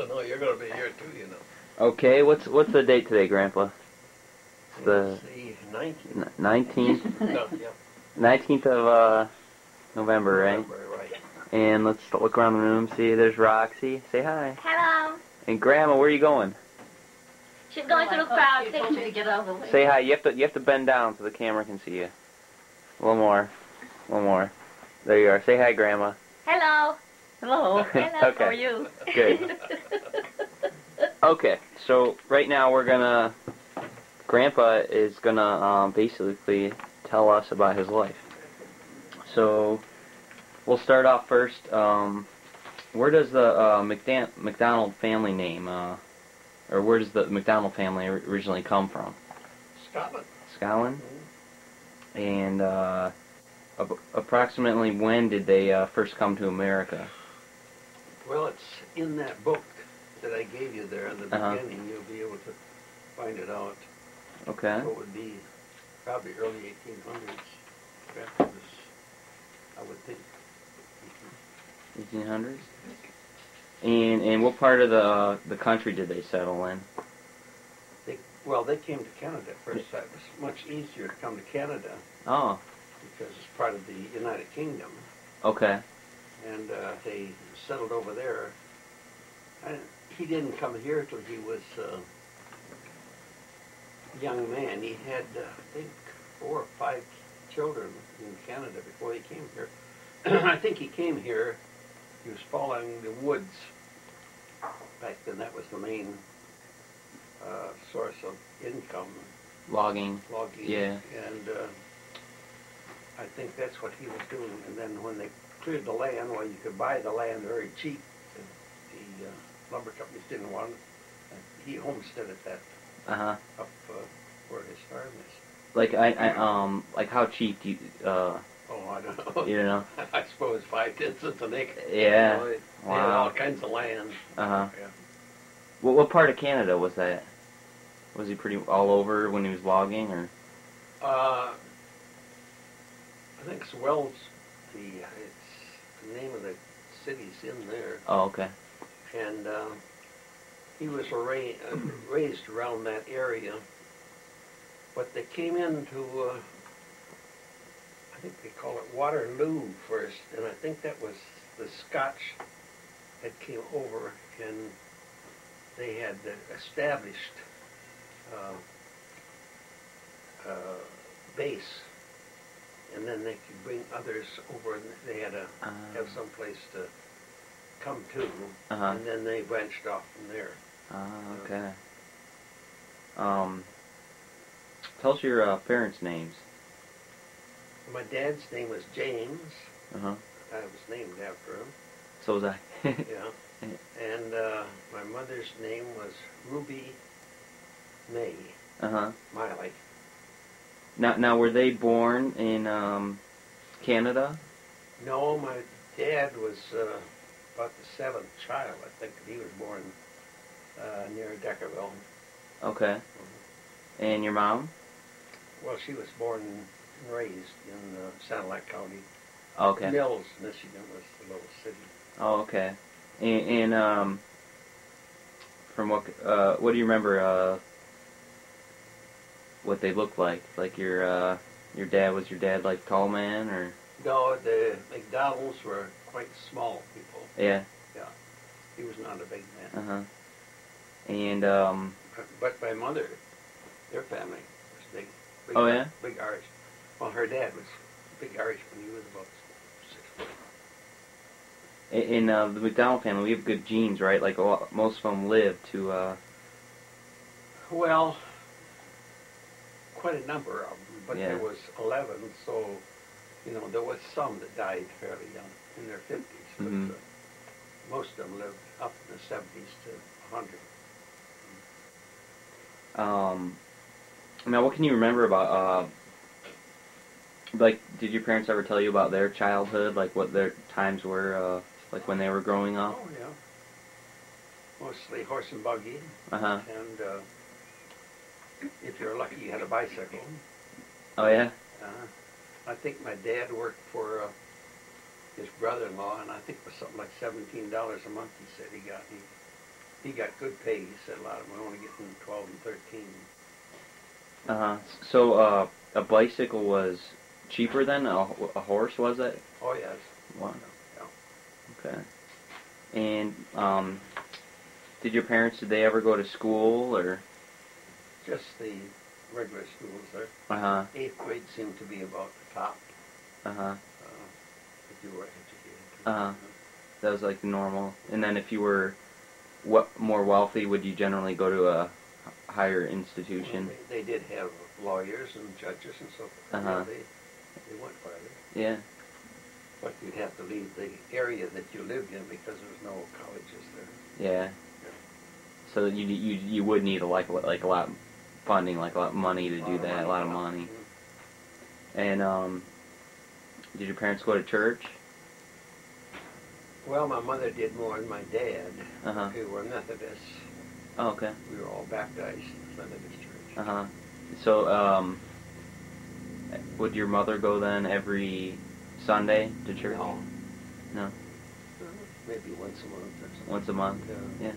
no, you're going to be here too, you know. Okay, what's the date today, Grandpa? It's the Let's see, 19th. 19th. No, yeah. 19th of November, right? November, right. And let's look around the room. See, there's Roxy. Say hi. Hello. And Grandma, where are you going? She's going to look for our You told me to pictures. get out of the way. Say hi. You have to bend down so the camera can see you. A little more. A little more. There you are. Say hi, Grandma. Hello. Hello. Hello. Okay. How are you? Good. Okay, so right now Grandpa is gonna basically tell us about his life. So we'll start off first. Where does the McDonald family name, or where does the McDonald family originally come from? Scotland. Scotland. And approximately when did they first come to America? Well, it's in that book that I gave you there in the beginning. You'll be able to find it out. Okay. So it would be probably early 1800s. After this, I would think. 1800s. And what part of the country did they settle in? They came to Canada first. It was much easier to come to Canada Oh. because it's part of the United Kingdom. Okay. And they settled over there. And he didn't come here till he was a young man. He had, I think, 4 or 5 children in Canada before he came here. I think he came here, he was following the woods. Back then that was the main source of income. Logging. Yeah. And I think that's what he was doing. And then when they cleared the land, well, you could buy the land very cheap. The lumber companies didn't want it. And he homesteaded that up where his farm is. Like like how cheap do you Oh, I don't know. you know? I suppose 5-10 cents an acre. Yeah. You know, they had Wow. all kinds of land. Uh-huh. Yeah. What part of Canada was that? Was he pretty all over when he was logging, or? I think Swell's it's the name of the city's in there. Oh, okay. And he was raised around that area. But they came into, I think they call it Waterloo first, and I think that was the Scotch that came over, and they had established base, and then they could bring others over, and they had to have some place to come to, and then they branched off from there. Okay. Tell us your parents' names. My dad's name was James. Uh-huh. I was named after him. So was I. Yeah. And my mother's name was Ruby May Miley. Now, were they born in Canada? No, my dad was about the 7th child, I think. He was born near Deckerville. Okay. And your mom? Well, she was born and raised in Sanilac County. Okay. Mills, Michigan was the little city. Oh, okay. And from what do you remember what they looked like? Like your dad, was your dad like tall man, or? No, the McDonalds were quite small people. Yeah. Yeah. He was not a big man. And But my mother, their family was big. Oh, yeah? Big Irish. Well, her dad was big Irish when he was about 6 foot. in the McDonald family, we have good genes, right? Like most of them live to. Well, quite a number of them, but Yeah. there was 11, so, you know, there was some that died fairly young, in their 50s, but most of them lived up in the 70s to 100. Now, what can you remember about, like, did your parents ever tell you about their childhood, like what their times were, like when they were growing up? Oh, yeah. Mostly horse and buggy, Uh-huh. and if you're lucky, you had a bicycle. Oh, yeah? I think my dad worked for his brother-in-law, and I think it was something like $17 a month, he said he got. He he got good pay. He said a lot of them were only getting 12 and 13. So a bicycle was cheaper than a horse, was it? Oh yes. Wow. Yeah. Okay. And did your parents, did they ever go to school or? Just the regular schools there. Uh-huh. 8th grade seemed to be about the top. Uh-huh. If you were educated. Uh-huh. That was like the normal. And then if you were more wealthy, would you generally go to a higher institution? Well, they did have lawyers and judges and so forth. Uh-huh. Yeah, they went farther. Yeah. But you'd have to leave the area that you lived in because there was no colleges there. Yeah. So you would need a lot of funding, like a lot of money to do that, a lot of money. Mm-hmm. And did your parents go to church? Well, my mother did more than my dad. Uh-huh. Who were Methodists. Oh, okay. We were all baptized in the Methodist church. Uh-huh. So would your mother go then every Sunday to church? No. No. Maybe once a month or something. Once a month? Yeah.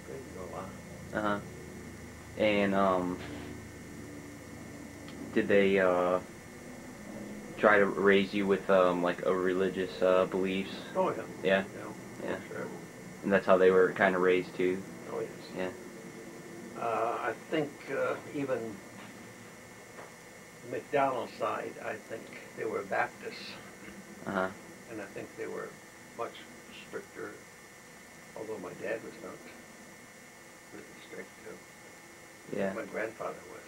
They go a lot. Uh-huh. And did they try to raise you with like a religious beliefs? Oh yeah. Yeah. Yeah. Sure. And that's how they were kind of raised too. Oh yes. Yeah. I think even McDonald side, I think they were Baptists, Uh-huh. and I think they were much stricter. Although my dad was not really strict. Yeah. My grandfather was.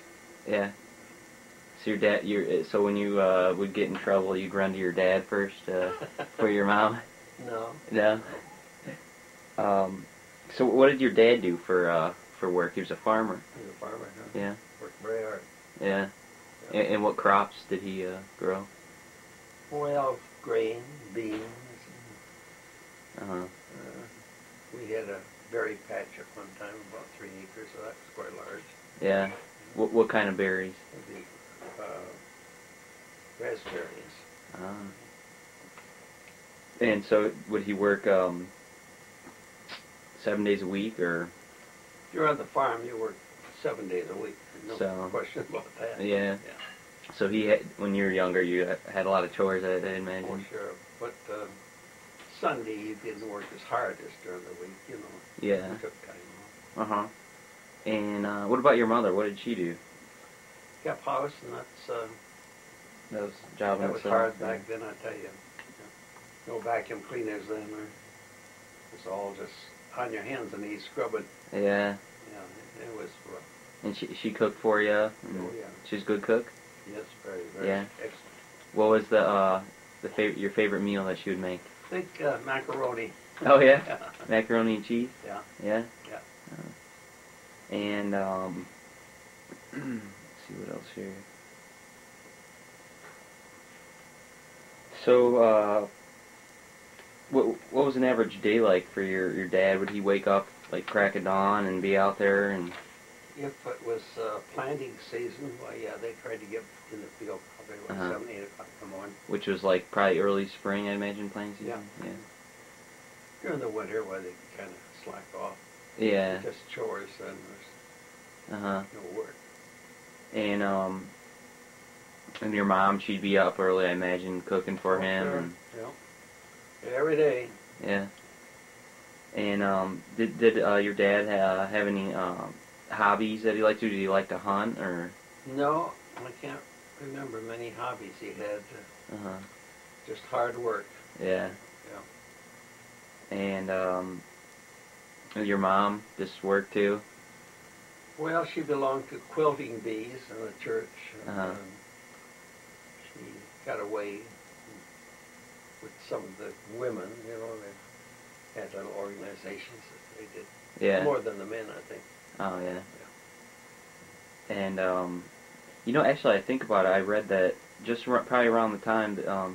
Yeah. So your dad, so when you would get in trouble, you'd run to your dad first for your mom? No. No. So what did your dad do for work? He was a farmer. He was a farmer. Huh? Yeah. Worked very hard. Yeah. And what crops did he grow? Well, grain, beans. Uh-huh. We had a berry patch at one time, about 3 acres, so that was quite large. Yeah. What kind of berries? The raspberries. Ah. And so would he work 7 days a week, or? If you're on the farm, you work 7 days a week. No So, question about that. Yeah. So he had, when you were younger, you had a lot of chores, I imagine. For sure. But Sunday, you didn't work as hard as during the week, you know. Yeah. You took time off. Uh-huh. And what about your mother? What did she do? Kept house, and that's That was a job in that was itself. hard back then, I tell you. No vacuum cleaners then. It was all just on your hands and knees scrubbing. Yeah. Yeah, it was rough. And she cooked for you? Oh yeah. She's a good cook? Yes, very, very Yeah. excellent. What was your favorite meal that she would make? I think macaroni. Oh yeah? Macaroni and cheese? Yeah. Yeah? Yeah. And let's see what else here. So what was an average day like for your dad? Would he wake up like crack of dawn and be out there and? If it was planting season, well, yeah, they tried to get in the field probably like 7, 8 o'clock in the morning. Which was like probably early spring, I imagine, planting season? Yeah. During the winter, where they kind of slack off. Yeah. Just chores and there's Uh-huh. no work. And your mom, she'd be up early, I imagine, cooking for him. Sure. And, Yeah. Every day. yeah. And did your dad have any hobbies that he liked to do? Did he like to hunt or? No, I can't remember many hobbies he had. Uh-huh. Just hard work. Yeah. Yeah. And your mom just worked too? Well, she belonged to Quilting Bees in the church. And, Uh-huh. she got away with some of the women, you know, they had little organizations that they did. Yeah. More than the men, I think. Oh, yeah. And, actually, I think about it, I read that just probably around the time that,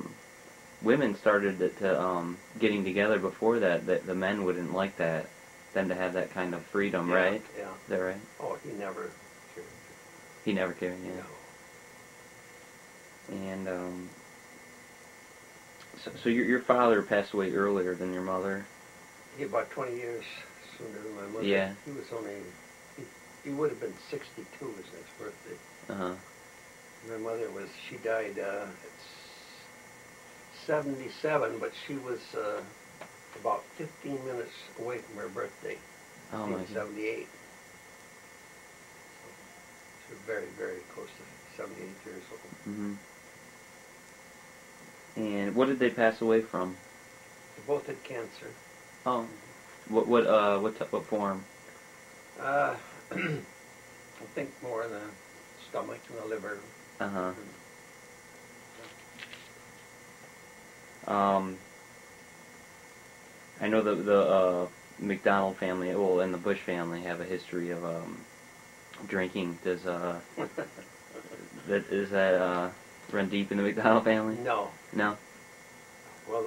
women started to getting together before that the men wouldn't like that, them to have that kind of freedom, Yeah, right? yeah. Is that right? Oh, he never cared. He never cared, yeah. No. And, so your father passed away earlier than your mother? He about 20 years sooner than my mother. Yeah. He was only, he would have been 62 his next birthday. Uh-huh. My mother was, she died at 77, but she was about 15 minutes away from her birthday, Oh my God. 78. She was very, very close to 78 years old. Mhm. And what did they pass away from? They both had cancer. Oh. What form? I think more in the stomach and the liver. Uh-huh. I know the McDonald family, well, and the Bush family have a history of drinking. Does that run deep in the McDonald family? No. No. Well,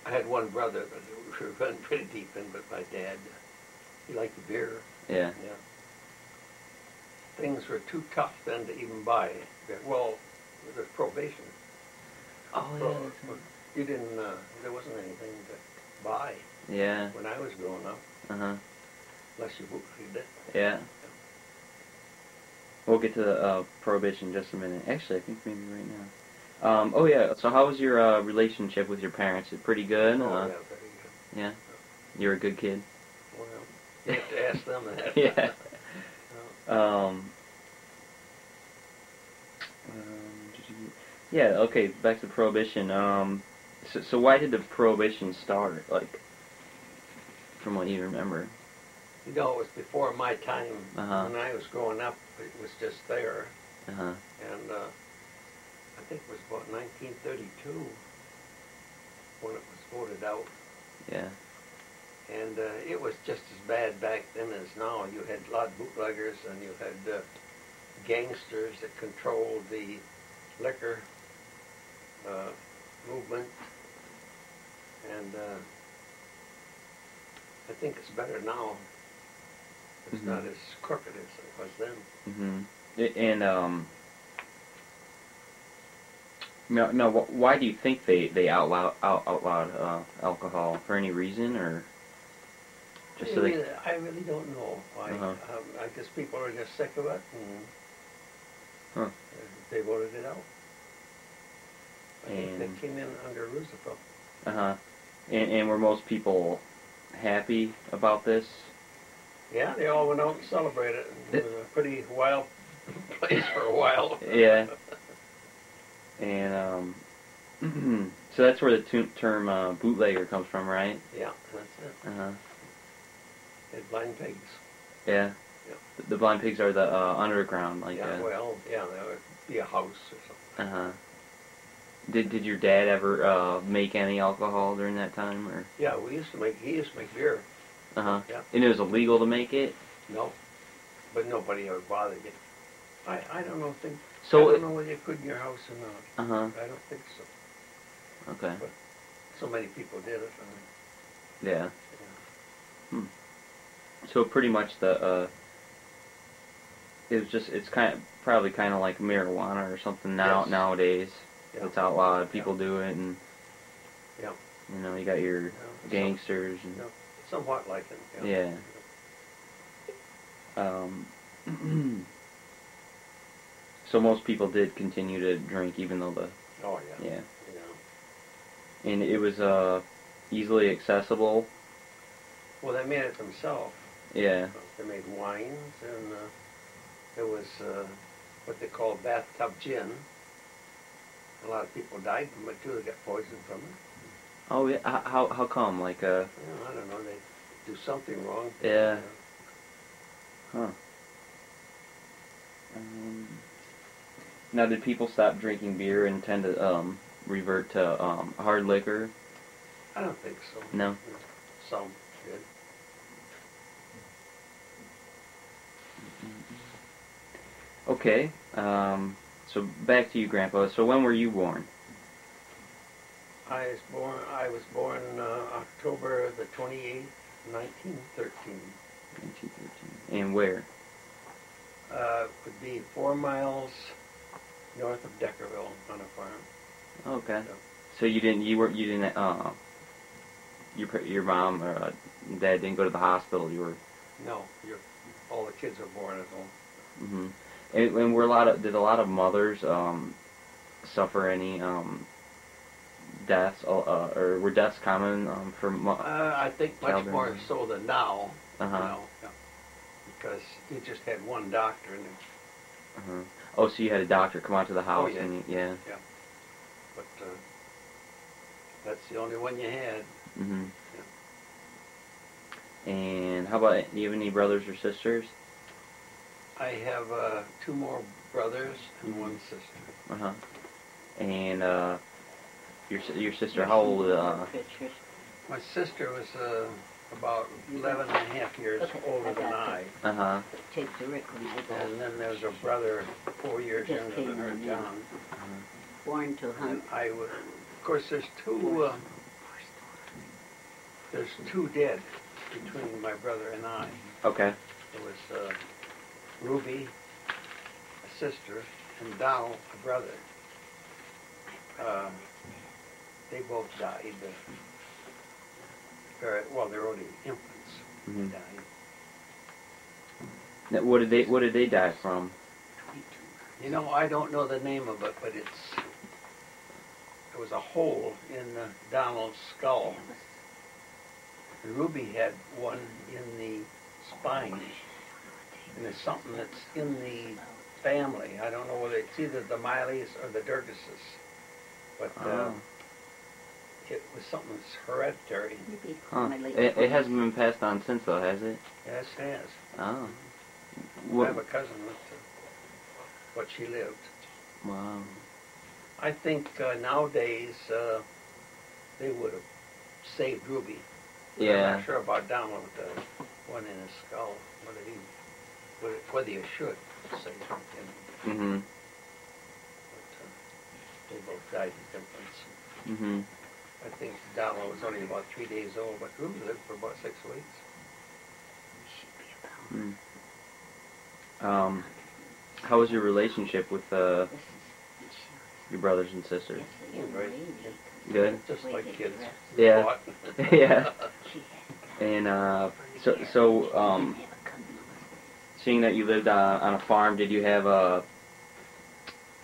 I had one brother that we went pretty deep in, but my dad, he liked the beer. Yeah. Yeah. Things were too tough then to even buy. Well, there's prohibition. Oh So, you didn't, there wasn't anything to buy yeah. when I was growing up, Uh-huh. unless you bootlegged it. Yeah. We'll get to the prohibition in just a minute. Actually, I think maybe right now. Oh yeah. So how was your relationship with your parents? Is it pretty good? Oh, yeah, very good. Yeah. You're a good kid. Well, you have to ask them that. Yeah. No. Yeah. Okay. Back to prohibition. So why did the prohibition start? Like, from what you remember. You know, it was before my time. Uh-huh. When I was growing up, it was just there. Uh-huh. And I think it was about 1932 when it was voted out. Yeah. And it was just as bad back then as now. You had a lot of bootleggers, and you had gangsters that controlled the liquor movement. And I think it's better now. It's Mhm. not as crooked as it was then. And no. Why do you think they outlawed alcohol? For any reason, or just so they? I really don't know why. Uh-huh. I guess people are just sick of it, and Huh. they voted it out. I think And- they came in under Roosevelt. Uh-huh. And were most people happy about this? Yeah, they all went out and celebrated. It was a pretty wild place for a while. Yeah. And so that's where the term bootlegger comes from, right? Yeah, that's it. Uh-huh. They had blind pigs. Yeah. Yeah. The blind pigs are the underground, like. Yeah, well, yeah, there would be a house or something. Uh-huh. Did your dad ever make any alcohol during that time, or? Yeah, he used to make beer. Uh-huh. Yeah. And it was illegal to make it? No, but nobody ever bothered you. I don't know. I So don't know whether you could in your house or not. Uh-huh. I don't think so. Okay. But so many people did it. Yeah. So pretty much it's probably kind of like marijuana or something Yes. nowadays. Yeah. It's outlawed. People do it, and Yeah. you know, you got your Yeah, gangsters and Yeah. Somewhat like it. yeah. So most people did continue to drink, even though Oh yeah. yeah, Yeah. and it was easily accessible. Well, they made it themselves. Yeah. They made wines, and there was what they call bathtub gin. A lot of people died from it too. They got poisoned from it. Oh yeah. How come? Like I don't know. They do something wrong. Yeah. Huh. Now, did people stop drinking beer and tend to revert to hard liquor? I don't think so. No. Some did. Okay. So back to you, Grandpa. So when were you born? I was born October the 28th, 1913. 1913. And where? Would be 4 miles north of Deckerville on a farm. Okay. Yeah. So you didn't your mom or dad didn't go to the hospital. You were. No, all the kids are born at home. Mm-hmm. And did a lot of mothers suffer any deaths, or were deaths common for I think much children? more so than now. Uh-huh. Now, yeah. Because you just had one doctor, and Uh-huh. Oh, so you had a doctor come out to the house, yeah. and yeah. but that's the only one you had. Mm-hmm. And how about, do you have any brothers or sisters? I have 2 more brothers and 1 sister. Uh-huh. And your sister, how old? My sister was about 11 and a half years older than I. Uh-huh. Take the Rick when I go. And then there's a brother 4 years Just younger than came her, in, John. Born to And hunt. I was, of course, there's 2 dead between my brother and I. Okay. There was Ruby, a sister, and Donald, a brother. They both died. They're only infants. Mm-hmm. Died. Now, what did they die from? You know, I don't know the name of it, but there was a hole in Donald's skull. And Ruby had one in the spine. And there's something that's in the family. I don't know whether it's either the Mileys or the Durgases. But it was something that's hereditary. Huh. It hasn't been passed on since, though, has it? Yes, it has. Oh. I have a cousin with what she lived. Wow. I think nowadays they would have saved Ruby. Yeah. I'm not sure about Donald with the one in his skull, whether you should save him. Mm-hmm. But they both died as infants. Mm-hmm. I think Donald was only about 3 days old, but Ruby lived for about 6 weeks. Mm. How was your relationship with your brothers and sisters? Right. Good. Just like kids. Yeah. Fought. Yeah. And seeing that you lived on a farm, did you have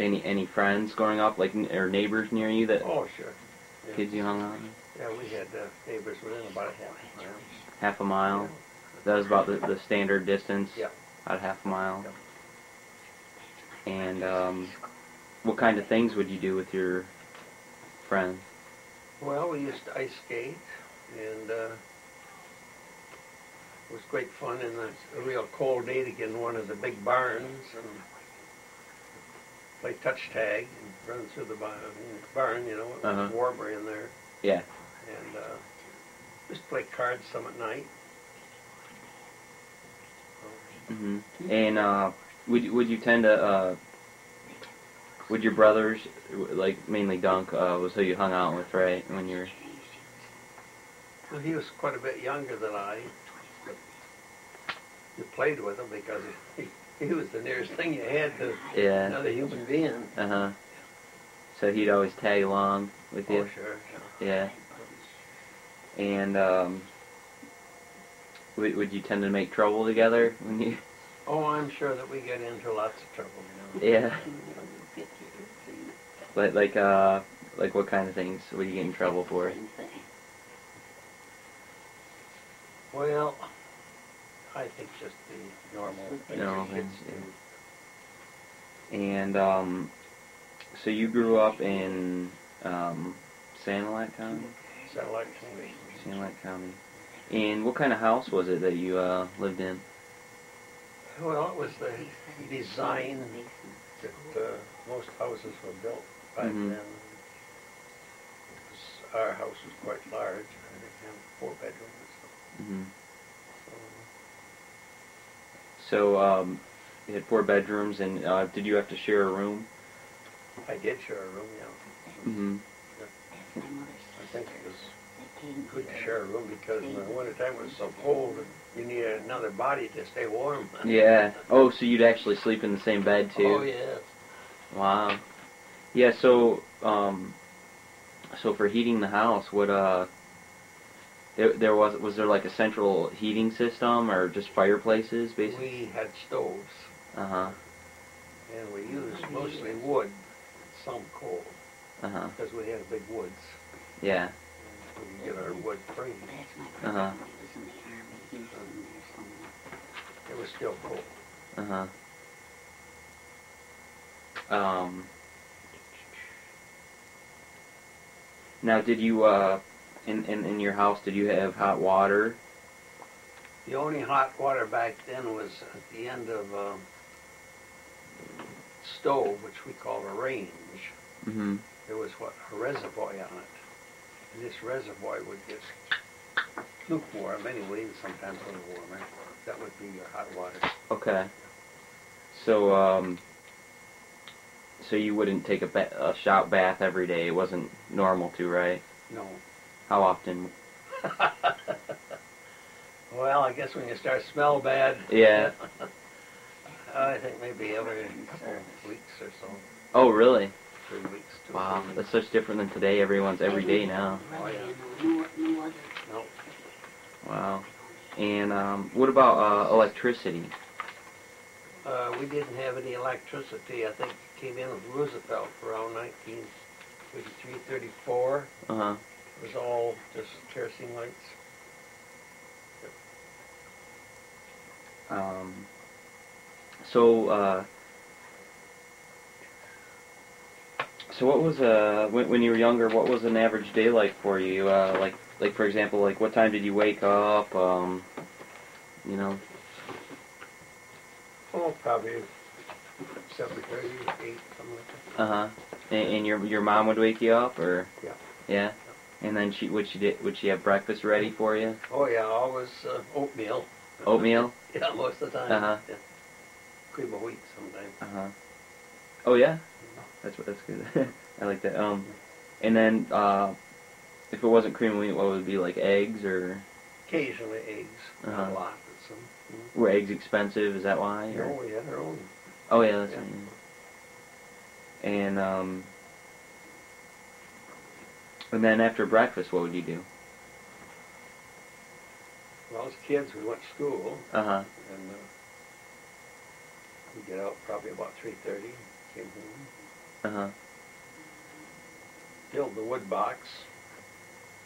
any friends growing up, like, or neighbors near you that Oh, sure. Yeah. kids you hung out with? Yeah, we had neighbors within about a half a mile. Half a mile. That was about the standard distance. Yeah. About half a mile. And what kind of things would you do with your friends? Well, we used to ice skate, and it was great fun in a real cold day to get in one of the big barns and play touch tag and run through the barn, you know, it was warmer in there. Yeah. And just play cards some at night. Hmm. And would you tend to would your brothers, like mainly Dunk, was who you hung out with, right? When you were. Well, he was quite a bit younger than I. But you played with him because he was the nearest thing you had to another human being. Uh-huh. So he'd always tag along with you? Oh, sure. Yeah. And would you tend to make trouble together when you? Oh, I'm sure that we get into lots of trouble, you know. Yeah. Like what kind of things would you get in trouble for? Well, I think just the normal things Normal that kids things, do. And so you grew up in Sanilac County? Satellite County. Sanilac County. And what kind of house was it that you lived in? Well, it was the design that most houses were built back then. Our house was quite large. I think it had 4 bedrooms. Mm-hmm. So you had 4 bedrooms, and did you have to share a room? I did share a room, yeah. Mm-hmm. I think it was good to share a room because in the wintertime it was so cold you needed another body to stay warm. Yeah. Oh, so you'd actually sleep in the same bed too? Oh, yeah. Wow. Yeah. So, so for heating the house, what Was there like a central heating system or just fireplaces, basically? We had stoves, Uh-huh. and we used mostly wood, some coal, Uh-huh. because we had big woods. Yeah. We could get our wood free. That's my brother. Uh-huh. He was in the army. He was in there somewhere. It was still coal. Uh-huh. Now, did you, in your house, did you have hot water? The only hot water back then was at the end of a stove, which we called a range. Mm-hmm. There was a reservoir on it. And this reservoir would get lukewarm anyway, and sometimes a little warmer. That would be your hot water. Okay. So, so you wouldn't take a shower bath every day. It wasn't normal to, right? No. How often? Well, I guess when you start to smell bad. Yeah. I think maybe every couple of weeks or so. Oh, really? 3 weeks. Wow, that's such different than today. Everyone's every day now. Oh, yeah. No other. No. Wow. And what about electricity? We didn't have any electricity. I think it came in with Roosevelt around 1933, 34. Uh-huh. It was all just kerosene lights. So what was when you were younger? What was an average day like for you? Like for example, like what time did you wake up? You know. Oh, probably 7:30, 8, something like that. Uh huh. And your mom would wake you up, or? Yeah. Yeah. And then would she have breakfast ready for you? Oh yeah, always oatmeal. Oatmeal. Yeah, most of the time. Uh-huh. Yeah. Cream of wheat sometimes. Uh huh. Oh yeah. That's good. I like that. And then if it wasn't cream of wheat, what would it be, like eggs or? Occasionally eggs, not Uh-huh. a lot, but some. Were eggs expensive? Is that why? Or? No, we had our own. Oh yeah, that's Yeah. right. Yeah. And then after breakfast, what would you do? Well, as kids, we went to school, Uh huh. and we get out probably about 3:30. Came home, Uh huh. filled the wood box.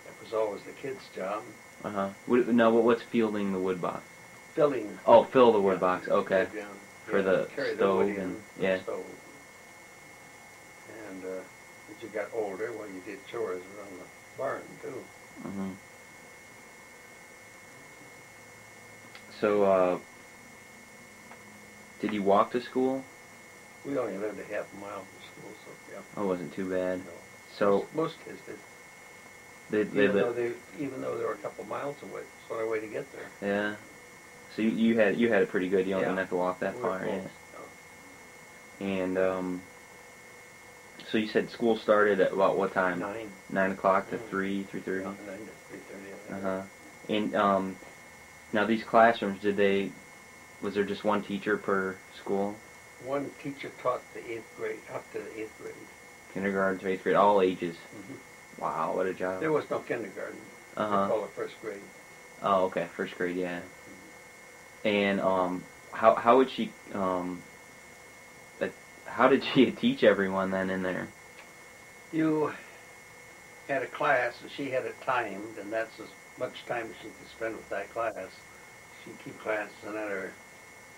That was always the kids' job. Uh huh. Now, what's fielding the wood box? Filling. Oh, fill the wood Yeah, box. Okay. yeah, For the carry the stove wood in and- for yeah. the stove. And as you got older, well, you did chores around the barn too. Mhm. So, did you walk to school? We only lived a half a mile from school, so yeah. Oh, it wasn't too bad. No. So Most kids did. they Even though they were a couple miles away, it's the only way to get there. yeah. So you had it pretty good. You Yeah. didn't have to walk that We were far. close. Yeah. And so you said school started at about what time? 9. 9 o'clock to Mm. 3:30. 9 to 3:30, I think. Uh huh. And now these classrooms, was there just one teacher per school? One teacher taught the 8th grade, up to the 8th grade. Kindergarten to 8th grade, all ages. Mhm. Wow, what a job. There was no kindergarten. Uh They huh. called it first grade. Oh, okay, first grade, yeah. And how would she like, how did she teach everyone then in there? You had a class, and she had it timed, and that's as much time as she could spend with that class. She'd keep classes and at her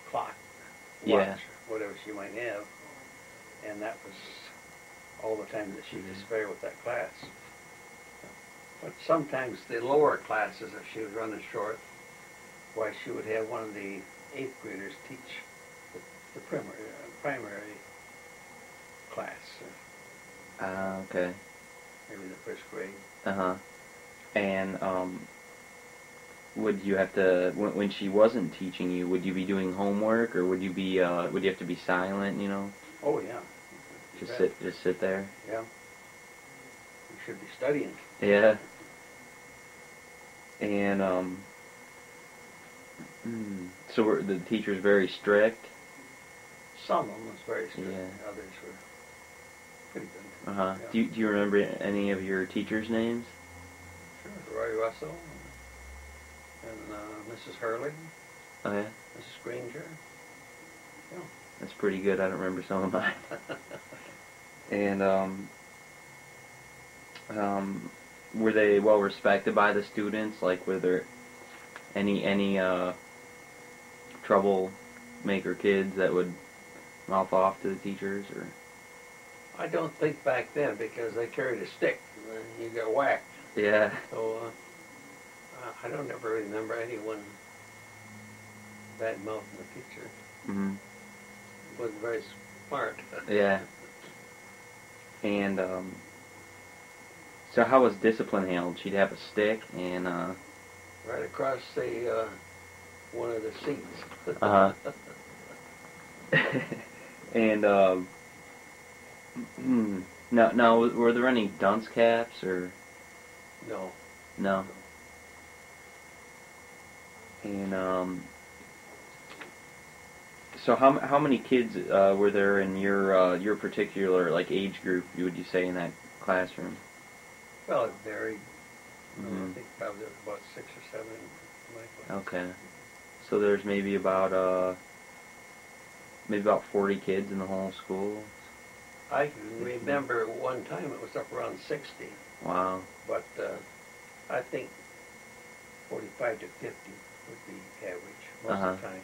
clock, watch, Yeah. whatever she might have, and that was all the time that she could spare with that class. But sometimes the lower classes, if she was running short, why she would have one of the 8th graders teach the primary class, Okay. maybe the first grade. Uh huh. And would you have to when she wasn't teaching you? Would you be doing homework, or would you have to be silent? You know, Oh yeah. You bet. just sit there. Yeah. You should be studying. Yeah. And so were the teachers very strict? Some of them was very strict. Yeah. Others were pretty good. Uh huh. Yeah. Do you remember any of your teachers' names? Sure. Roy Russell, and Mrs. Hurley, Oh yeah, Mrs. Granger. that's pretty good. I don't remember some of mine. And were they well respected by the students? Like, were there any troublemaker kids that would mouth off to the teachers, or? I don't think back then because they carried a stick and you got whacked. Yeah. So I don't ever remember anyone bad mouthing the teacher. Mhm. He wasn't very smart. Yeah. And so how was discipline handled? She'd have a stick and Right across the one of the seats. Uh-huh. And now were there any dunce caps or No. no? And so how many kids were there in your particular like age group? Would you say in that classroom? Well, it varied. Mhm. I think probably there was about 6 or 7 in my class. Okay. So there's maybe about 40 kids in the whole school. I can remember one time it was up around 60, Wow. but I think 45 to 50 would be average most of the time.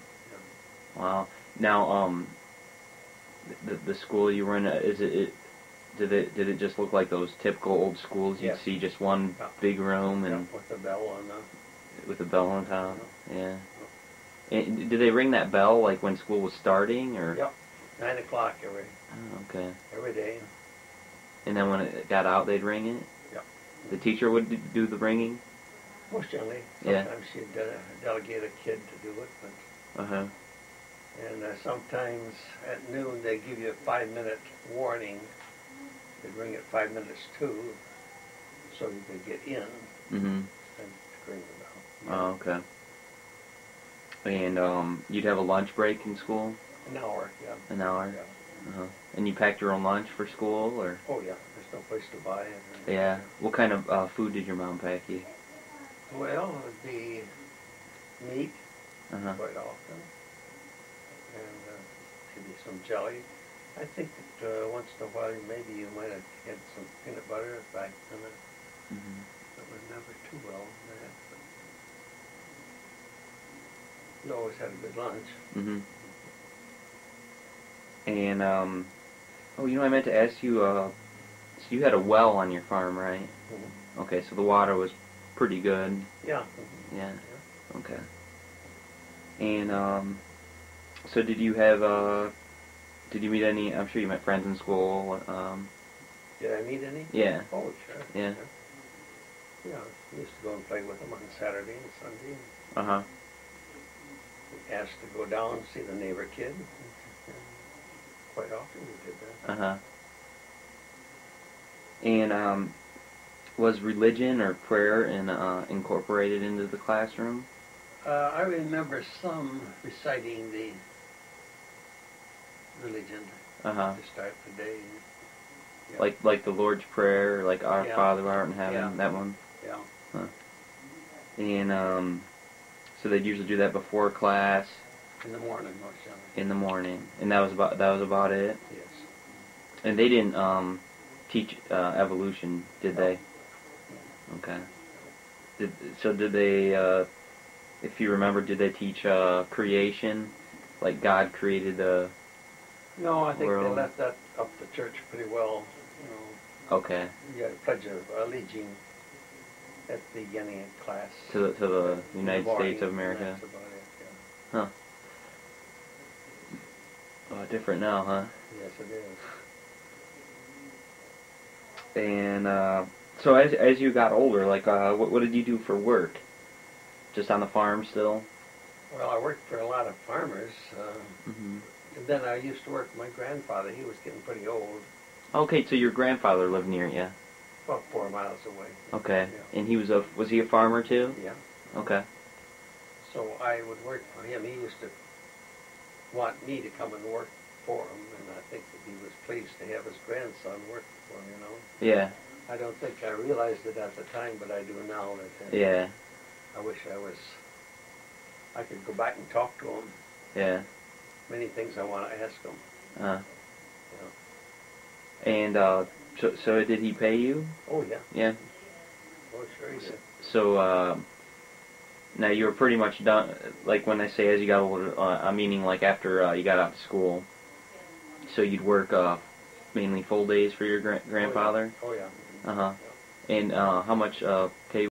Wow. Now, the school you were in, did it just look like those typical old schools? You'd Yes. see just one big room Yeah, and with the bell on the... with a bell on top. Yeah. And did they ring that bell like when school was starting, or? Yep, 9 o'clock Oh, okay. every day. And then when it got out, they'd ring it. Yep. The teacher would do the ringing. Most generally, Yeah. sometimes she'd delegate a kid to do it, but Uh huh. and sometimes at noon they give you a 5-minute warning. They'd ring it 5 minutes to, so you could get in Mhm. and ring the bell. Oh, okay. And you'd have a lunch break in school, An hour, yeah. an hour. Yeah. Uh-huh. And you packed your own lunch for school, or? Oh yeah, there's no place to buy it. or anything. Yeah. What kind of food did your mom pack you? Well, it would be meat Uh huh. quite often, and maybe some jelly. I think that once in a while maybe you might have had some peanut butter back then. Mhm. It was never too well. But you always had a good lunch. Mhm. And oh, I meant to ask you. So you had a well on your farm, right? Mhm. Okay, so the water was pretty good. Yeah. Yeah. Okay. And so did you have did you meet any? I'm sure you met friends in school. Did I meet any? Yeah. Oh, sure. Yeah. Yeah, we used to go and play with them on Saturday and Sunday. Uh huh. Asked to go down and see the neighbor kid. And quite often we did that. Uh huh. And was religion or prayer incorporated into the classroom? I remember some reciting the religion Uh huh. to start the day. Yeah. Like the Lord's Prayer, like Our Yeah. Father who art in heaven, Yeah. that one. Yeah. And so they'd usually do that before class In the morning, most generally. in the morning, and that was about it. Yes. And they didn't teach evolution, did No. they? Okay. Did they? If you remember, did they teach creation, like God created the? No, I think they World. left that up to church pretty well. You know, Okay. you got a pledge of allegiance at the beginning of class. To the In the United morning, States of and America. That's about it. Yeah. Oh, different now, huh? Yes, it is. And so as you got older, like what did you do for work? Just on the farm still? Well, I worked for a lot of farmers. Mm-hmm. And then I used to work with my grandfather. He was getting pretty old, Okay, so your grandfather lived near you. about 4 miles away. Okay. Yeah. And he was he a farmer too? Yeah. Okay. So I would work for him. He used to want me to come and work for him, and I think that he was pleased to have his grandson work for him, you know. Yeah. I don't think I realized it at the time, but I do now. That Yeah. I wish I was I could go back and talk to him. Yeah. Many things I want to ask him. And so did he pay you? Oh, yeah. Yeah. Oh, sure he did. So now you were pretty much done. Like when I say as you got older, I'm meaning like after you got out of school. So you'd work mainly full days for your grandfather. Oh, yeah. And how much pay